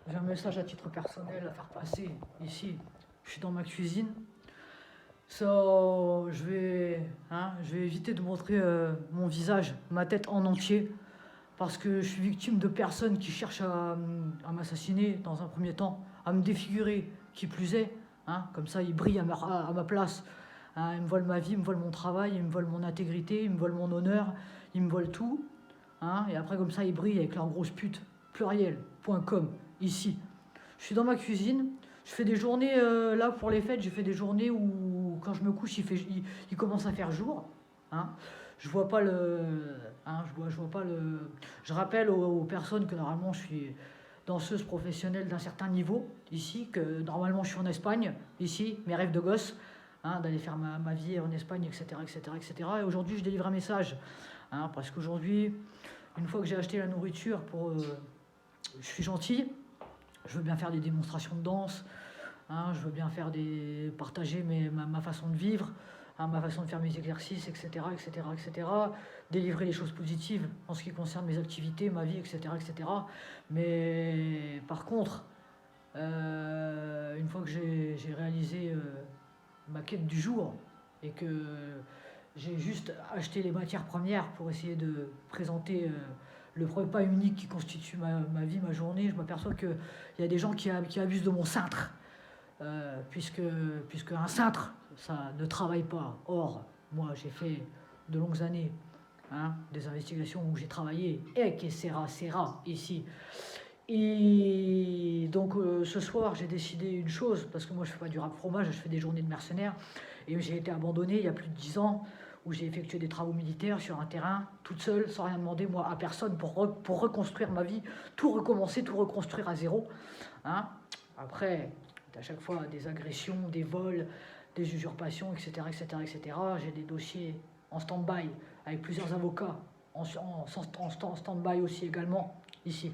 J'ai un message à titre personnel à faire passer ici. Je suis dans ma cuisine. Je vais éviter de montrer mon visage, ma tête en entier, parce que je suis victime de personnes qui cherchent à m'assassiner dans un premier temps, à me défigurer, qui plus est. Comme ça, ils brillent à ma place. Ils me volent ma vie, ils me volent mon travail, ils me volent mon intégrité, ils me volent mon honneur, ils me volent tout. Et après, comme ça, ils brillent avec leur grosse pute. Pluriel.com, ici. Je suis dans ma cuisine. Je fais des journées, là pour les fêtes, j'ai fait des journées où quand je me couche, il commence à faire jour. Hein. Je vois pas le. Je vois pas le. Je rappelle aux personnes que normalement je suis danseuse professionnelle d'un certain niveau, ici, que normalement je suis en Espagne, ici, mes rêves de gosse, d'aller faire ma vie en Espagne, etc. etc., etc. Et aujourd'hui, je délivre un message. Parce qu'aujourd'hui, une fois que j'ai acheté la nourriture je suis gentil, je veux bien faire des démonstrations de danse, je veux bien partager ma façon de vivre, ma façon de faire mes exercices, etc., etc., etc., délivrer les choses positives en ce qui concerne mes activités, ma vie, etc., etc. Mais par contre, une fois que j'ai réalisé ma quête du jour et que j'ai juste acheté les matières premières pour essayer de présenter le repas unique qui constitue ma vie, ma journée, je m'aperçois qu'il y a des gens qui abusent de mon cintre. Puisque un cintre, ça ne travaille pas. Or, moi, j'ai fait de longues années des investigations où j'ai travaillé, et que sera ici. Et donc, ce soir, j'ai décidé une chose, parce que moi, je fais pas du rap fromage, je fais des journées de mercenaires, et j'ai été abandonné il y a plus de 10 ans, où j'ai effectué des travaux militaires sur un terrain, toute seule, sans rien demander, moi, à personne, pour reconstruire ma vie, tout recommencer, tout reconstruire à zéro. Après, à chaque fois des agressions, des vols, des usurpations, etc., etc., etc. J'ai des dossiers en stand-by avec plusieurs avocats en stand-by aussi également ici.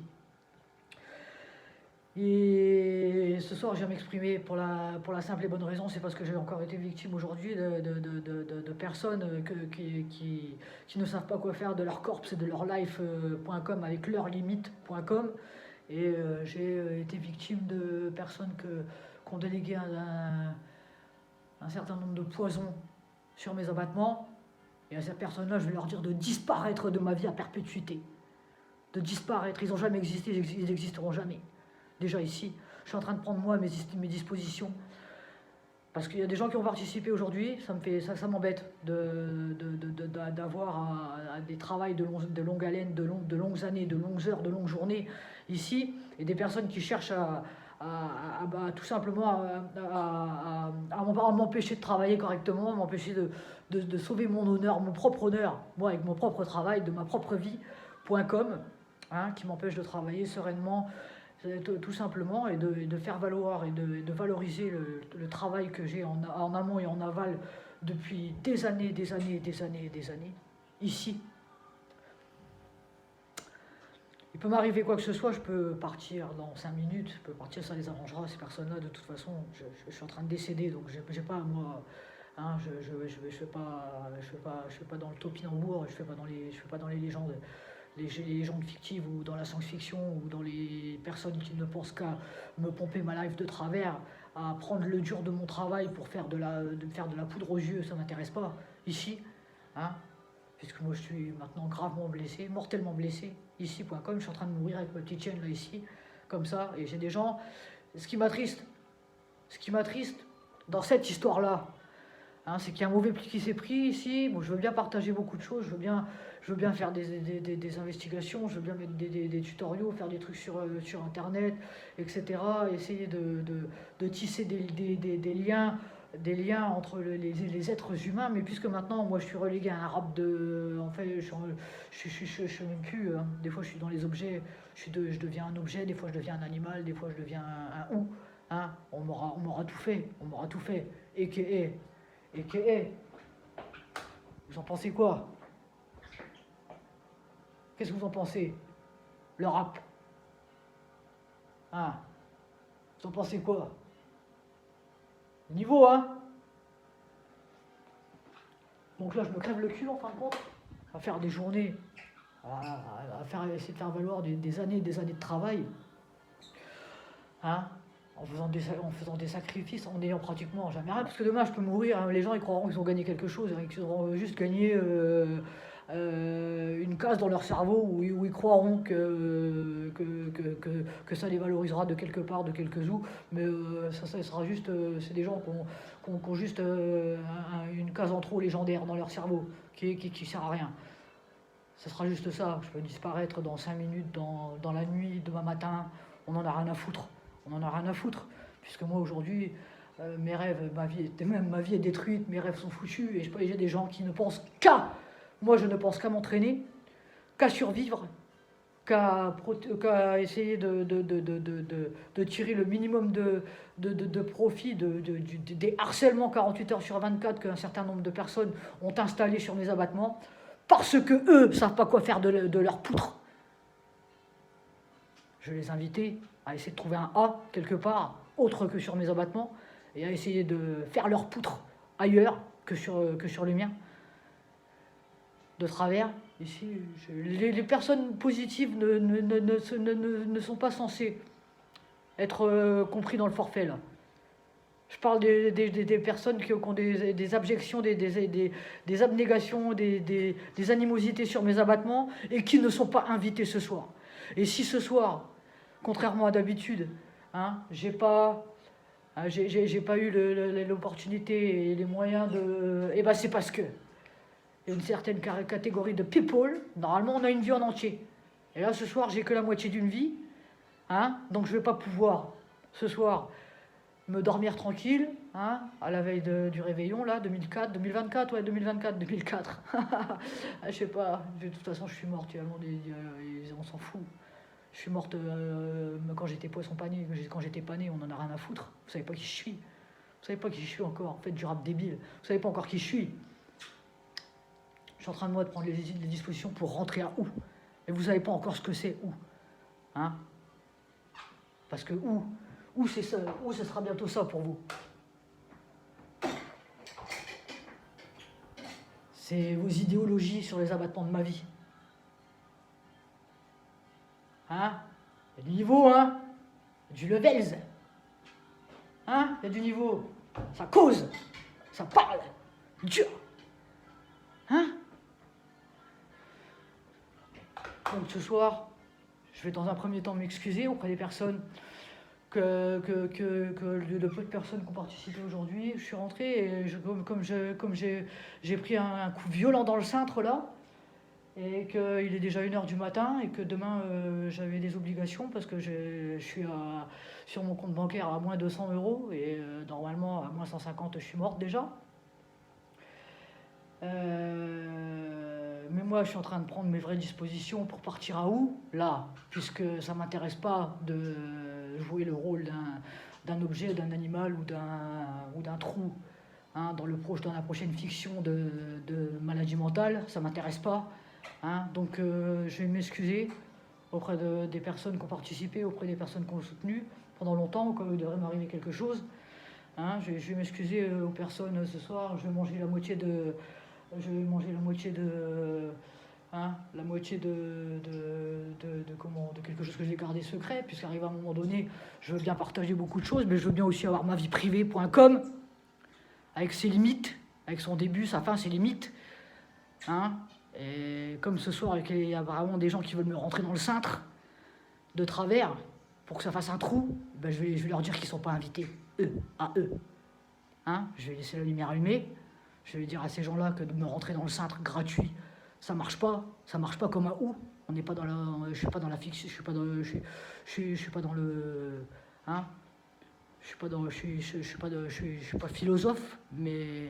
Et ce soir, je viens m'exprimer pour la simple et bonne raison, c'est parce que j'ai encore été victime aujourd'hui de personnes qui ne savent pas quoi faire de leur corps et de leur life.com avec leurlimite.com. Et j'ai été victime de personnes qui ont délégué un certain nombre de poisons sur mes abattements. Et à ces personnes-là, je vais leur dire de disparaître de ma vie à perpétuité. De disparaître. Ils n'ont jamais existé, ils n'existeront jamais. Déjà ici, je suis en train de prendre moi mes dispositions. Parce qu'il y a des gens qui ont participé aujourd'hui, ça m'embête d'avoir des travails de longue haleine, de longues années, de longues heures, de longues journées ici, et des personnes qui cherchent tout simplement à m'empêcher de travailler correctement, m'empêcher de sauver mon honneur, mon propre honneur, moi avec mon propre travail, de ma propre vie.com, qui m'empêche de travailler sereinement, tout simplement, et de faire valoir et de valoriser le travail que j'ai en amont et en aval depuis des années, ici. Il peut m'arriver quoi que ce soit, je peux partir dans 5 minutes, je peux partir, ça les arrangera, ces personnes-là, de toute façon, je suis en train de décéder, donc j'ai pas, moi, je fais pas dans le topinambour, je fais pas dans les légendes. Les légendes fictives ou dans la science-fiction ou dans les personnes qui ne pensent qu'à me pomper ma life de travers, à prendre le dur de mon travail pour faire de la poudre aux yeux, ça m'intéresse pas. Ici, puisque moi je suis maintenant gravement blessé, mortellement blessé, ici.com, je suis en train de mourir avec ma petite chienne là ici, comme ça, et j'ai des gens. Ce qui m'attriste dans cette histoire-là, c'est qu'il y a un mauvais pli qui s'est pris ici. Bon, je veux bien partager beaucoup de choses, je veux bien faire des investigations, je veux bien mettre des tutoriaux, faire des trucs sur internet, etc. Essayer de tisser des liens entre les êtres humains, mais puisque maintenant moi je suis relégué à un rap en fait je suis même plus, des fois je suis dans les objets, je deviens un objet, des fois je deviens un animal, des fois je deviens un ou, on m'aura tout fait, et vous en pensez quoi? Qu'est-ce que vous en pensez? Le rap, vous en pensez quoi? Niveau, Donc là, je me crève le cul en fin de compte, à faire des journées, essayer de faire valoir des années et des années de travail. hein, en faisant des sacrifices, en n'ayant pratiquement jamais rien. Parce que demain, je peux mourir, hein, les gens ils croiront qu'ils ont gagné quelque chose, hein, qu'ils auront juste gagné une case dans leur cerveau où ils croiront que ça les valorisera de quelque part, de quelques sous. Mais ça sera juste, c'est des gens qui ont juste une case en trop légendaire dans leur cerveau, qui sert à rien. Ça sera juste ça. Je peux disparaître dans 5 minutes, dans la nuit, demain matin. On en a rien à foutre. On en a rien à foutre. Puisque moi, aujourd'hui, mes rêves, ma vie est détruite, mes rêves sont foutus. Et j'ai des gens qui ne pensent qu'à... Moi, je ne pense qu'à m'entraîner, qu'à survivre, qu'à essayer de tirer le minimum de profit des harcèlements 48 heures sur 24 qu'un certain nombre de personnes ont installés sur mes abattements. Parce que eux ne savent pas quoi faire de leur poutre. Je vais les inviter à essayer de trouver un A quelque part, autre que sur mes abattements, et à essayer de faire leur poutre ailleurs que sur les miens. De travers, ici, les personnes positives ne sont pas censées être compris dans le forfait, là. Je parle des personnes qui ont des abjections, des abnégations, des animosités sur mes abattements et qui ne sont pas invités ce soir. Et si ce soir, contrairement à d'habitude, hein, j'ai pas eu l'opportunité et les moyens de... Eh ben c'est parce que il y a une certaine catégorie de people, normalement on a une vie en entier. Et là ce soir j'ai que la moitié d'une vie, hein, donc je vais pas pouvoir ce soir me dormir tranquille, hein, à la veille du réveillon, là, 2024, je sais pas, de toute façon, je suis morte, on s'en fout. Je suis morte quand j'étais poisson pané, quand j'étais pas né, on en a rien à foutre. Vous savez pas qui je suis. Vous savez pas qui je suis encore, faites du rap débile. Vous savez pas encore qui je suis. Je suis en train de prendre les dispositions pour rentrer à où. Et vous savez pas encore ce que c'est où. Hein, parce que où c'est ça, où ce sera bientôt ça pour vous. C'est vos idéologies sur les abattements de ma vie. Hein? Il y a du niveau, hein? Il y a du levels. Hein? Il y a du niveau. Ça cause. Ça parle. Dur. Hein? Donc ce soir, je vais dans un premier temps m'excuser auprès des personnes de peu de personnes qui ont participé aujourd'hui. Je suis rentré et comme j'ai pris un coup violent dans le cintre là, et qu'il est déjà 1h du matin et que demain j'avais des obligations parce que je suis sur mon compte bancaire à moins 200 € et normalement à moins 150 je suis morte déjà. Mais moi je suis en train de prendre mes vraies dispositions pour partir à où? Là, puisque ça ne m'intéresse pas de jouer le rôle d'un objet, d'un animal ou d'un trou, hein, dans la prochaine fiction de maladie mentale, ça ne m'intéresse pas. Hein, donc je vais m'excuser auprès des personnes qui ont participé, auprès des personnes qui ont soutenu pendant longtemps, quand il devrait m'arriver quelque chose. Hein, je vais m'excuser aux personnes ce soir, je vais manger la moitié de quelque chose que j'ai gardé secret, puisqu'arrive à un moment donné, je veux bien partager beaucoup de choses, mais je veux bien aussi avoir ma vie privée.com, avec ses limites, avec son début, sa fin, ses limites. Hein, et comme ce soir, il y a vraiment des gens qui veulent me rentrer dans le cintre, de travers, pour que ça fasse un trou, ben je vais leur dire qu'ils ne sont pas invités, à eux. Hein, je vais laisser la lumière allumée. Je vais dire à ces gens-là que de me rentrer dans le cintre gratuit, ça marche pas comme un ou. On n'est pas dans je suis pas dans la fiction, je suis pas dans le, je suis pas dans le, hein, je suis pas philosophe, mais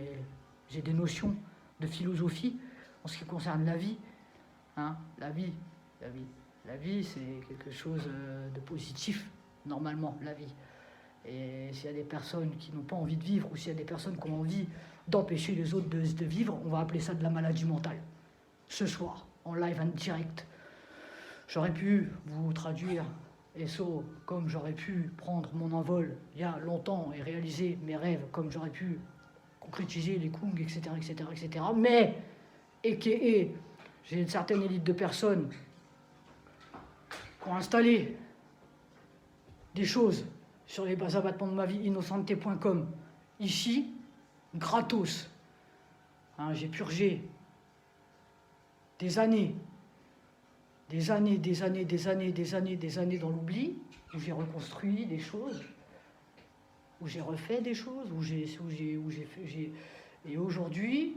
j'ai des notions de philosophie en ce qui concerne la vie, hein, la vie, c'est quelque chose de positif normalement, la vie. Et s'il y a des personnes qui n'ont pas envie de vivre, ou s'il y a des personnes qui ont envie d'empêcher les autres de vivre, on va appeler ça de la maladie mentale. Ce soir, en live en direct. J'aurais pu vous traduire SO comme j'aurais pu prendre mon envol il y a longtemps et réaliser mes rêves comme j'aurais pu concrétiser les Kung, etc., etc., etc. Mais, j'ai une certaine élite de personnes qui ont installé des choses sur les bas abattements de ma vie, innocente.com. Ici, gratos. Hein, j'ai purgé des années dans l'oubli, où j'ai reconstruit des choses, où j'ai refait des choses, et aujourd'hui,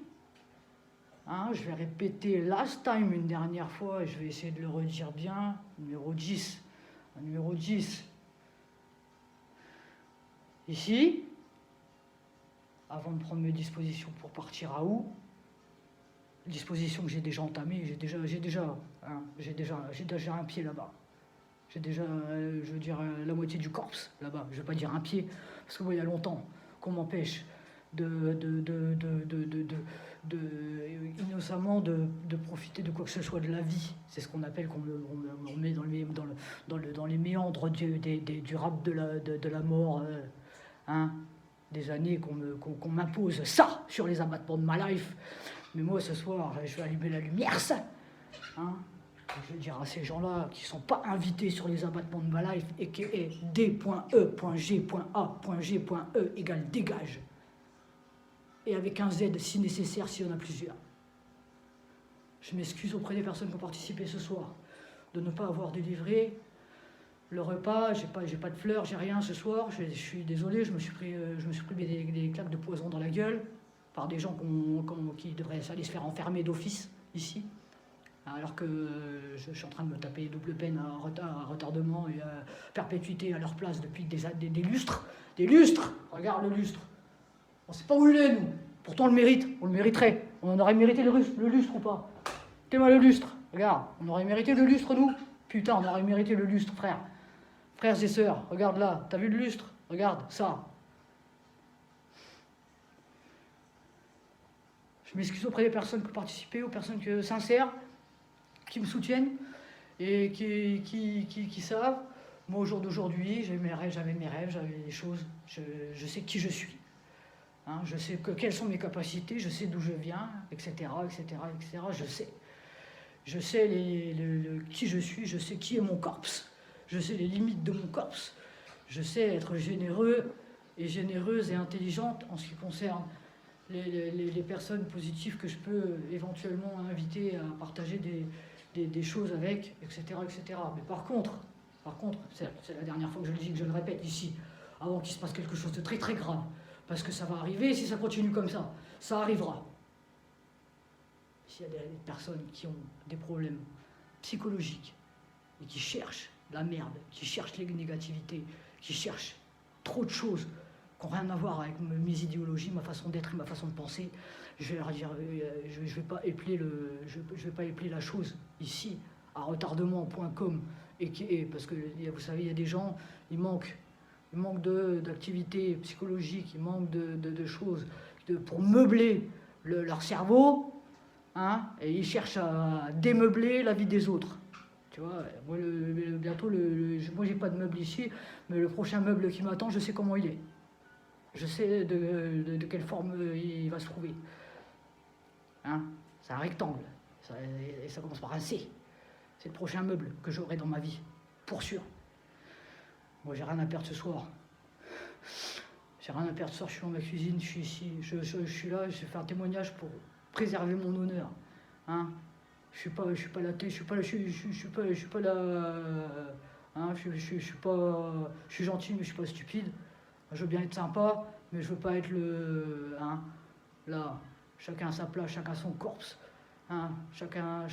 hein, je vais répéter last time une dernière fois, et je vais essayer de le redire bien, numéro 10. Ici, avant de prendre mes dispositions pour partir à où, dispositions que j'ai déjà entamées, j'ai déjà un pied là-bas. J'ai déjà, je veux dire, la moitié du corps là-bas. Je ne vais pas dire un pied, parce que moi, il y a longtemps qu'on m'empêche innocemment de profiter de quoi que ce soit de la vie. C'est ce qu'on appelle, on met dans les méandres du rap de la mort, hein, des années qu'on m'impose ça sur les abattements de ma life. Mais moi, ce soir, je vais allumer la lumière, ça. Hein, je vais dire à ces gens-là qui ne sont pas invités sur les abattements de ma life, et qui est D.E.G.A.G.E égale dégage. Et avec un Z si nécessaire, s'il y en a plusieurs. Je m'excuse auprès des personnes qui ont participé ce soir de ne pas avoir délivré le repas. J'ai pas de fleurs, j'ai rien ce soir. Je suis désolé, je me suis pris des claques de poison dans la gueule par des gens qui devraient aller se faire enfermer d'office ici. Alors que je suis en train de me taper double peine à retardement et à perpétuité à leur place depuis des lustres. Des lustres. Regarde le lustre. On ne sait pas où il est, nous. Pourtant, on le mérite. On le mériterait. On en aurait mérité le lustre ou pas? T'es-moi le lustre. Regarde, on aurait mérité le lustre, nous. Putain, on aurait mérité le lustre, frère. Frères et sœurs, regarde là. T'as vu le lustre? Regarde, ça. Je m'excuse auprès des personnes qui ont participé, aux personnes sincères, qui me soutiennent et qui savent. Moi, au jour d'aujourd'hui, j'avais mes rêves, j'avais des choses. Je sais qui je suis. Hein, je sais quelles sont mes capacités, je sais d'où je viens, etc. Je sais qui je suis, je sais qui est mon corps. Je sais les limites de mon corps. Je sais être généreuse et intelligente en ce qui concerne les personnes positives que je peux éventuellement inviter à partager des choses avec, etc. Mais par contre, c'est la dernière fois que je le dis, que je le répète ici, avant qu'il se passe quelque chose de très très grave, parce que ça va arriver, si ça continue comme ça arrivera. S'il y a des personnes qui ont des problèmes psychologiques et qui cherchent la merde, qui cherchent les négativités, qui cherchent trop de choses qui n'ont rien à voir avec mes idéologies, ma façon d'être et ma façon de penser, je vais leur dire, je vais pas épeler la chose ici à retardement.com parce que vous savez, il y a des gens, il manque d'activité psychologique, il manque de choses pour meubler leur cerveau, hein, et ils cherchent à démeubler la vie des autres. Tu vois, moi, bientôt, moi j'ai pas de meuble ici, mais le prochain meuble qui m'attend, je sais comment il est. Je sais de quelle forme il va se trouver. Hein, c'est un rectangle, et ça commence par un C. C'est le prochain meuble que j'aurai dans ma vie, pour sûr. Moi, j'ai rien à perdre ce soir. Je suis dans ma cuisine, je suis ici, je suis là, je vais faire un témoignage pour préserver mon honneur. Hein, je suis pas là, je suis pas là, hein, je suis gentil, mais je suis pas stupide. Je veux bien être sympa, mais je veux pas être là, chacun à sa place, chacun son corps. Hein, chacun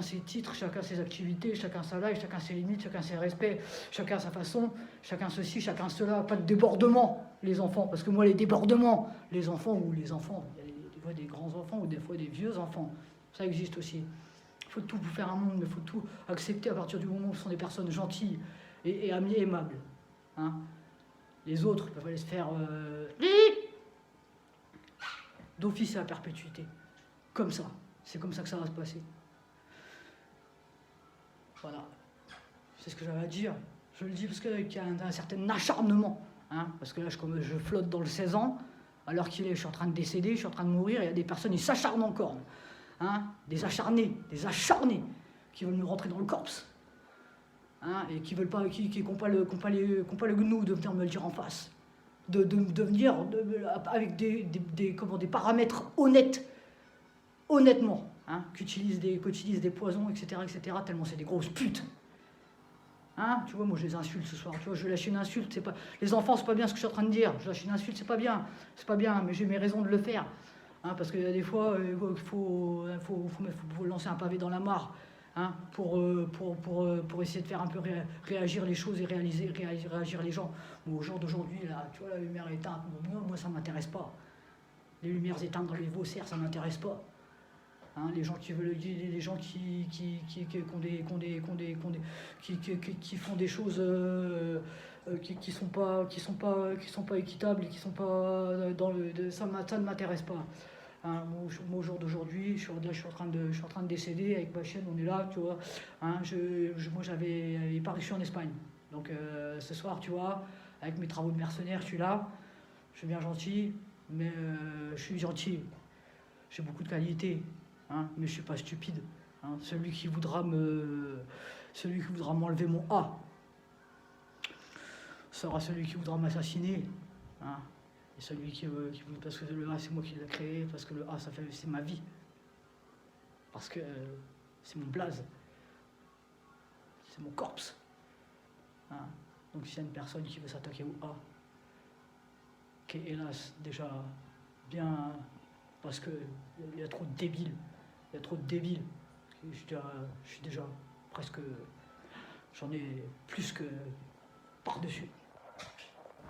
ses titres, chacun ses activités, chacun sa life, chacun ses limites, chacun ses respects, chacun sa façon, chacun ceci, chacun cela, pas de débordement, les enfants, parce que moi les débordements, les enfants, il y a des fois des grands enfants ou des fois des vieux enfants, ça existe aussi. Il faut tout pour faire un monde, mais il faut tout accepter à partir du moment où ce sont des personnes gentilles et aimables. Hein. Les autres peuvent aller se faire d'office et à perpétuité. Comme ça. C'est comme ça que ça va se passer. Voilà. C'est ce que j'avais à dire. Je le dis parce qu'il y a un certain acharnement. Hein, parce que là, je flotte dans le 16 ans, alors je suis en train de décéder, je suis en train de mourir, il y a des personnes, ils s'acharnent encore. Hein, des acharnés, qui veulent nous rentrer dans le corps. hein, et qui veulent pas, qui n'ont pas le gnou de venir me le dire en face, de venir avec des paramètres honnêtement, hein, qu'utilisent des poisons, etc., tellement c'est des grosses putes. Hein, tu vois, moi je les insulte ce soir, tu vois, je lâche une insulte, c'est pas... Les enfants, c'est pas bien ce que je suis en train de dire, je lâche une insulte, c'est pas bien, mais j'ai mes raisons de le faire. Hein, parce qu'il y a des fois, il faut lancer un pavé dans la mare, hein, pour essayer de faire un peu réagir les choses et réagir les gens. Bon, au jour d'aujourd'hui, là, tu vois, la lumière est éteinte, moi ça m'intéresse pas. Les lumières éteintes dans les Vauxerres, ça m'intéresse pas. Hein, les gens qui veulent, les gens qui font des choses qui sont pas équitables et qui sont pas dans ça ne m'intéresse pas. Hein, moi, au jour d'aujourd'hui, je suis en train de décéder avec ma chaîne, on est là, tu vois. Hein, moi j'avais paru, je suis en Espagne, donc ce soir, tu vois, avec mes travaux de mercenaire, je suis là, je suis bien gentil, mais je suis gentil, j'ai beaucoup de qualités. Hein, mais je suis pas stupide. Hein. Celui qui voudra m'enlever mon A sera celui qui voudra m'assassiner. Hein. Et celui parce que le A c'est moi qui l'ai créé, parce que le A c'est ma vie, parce que c'est mon blaze, c'est mon corps. Hein. Donc s'il y a une personne qui veut s'attaquer au A, qui est hélas déjà bien, parce que il y a trop de débiles. Il y a trop de débiles. Je suis déjà presque... J'en ai plus que par-dessus.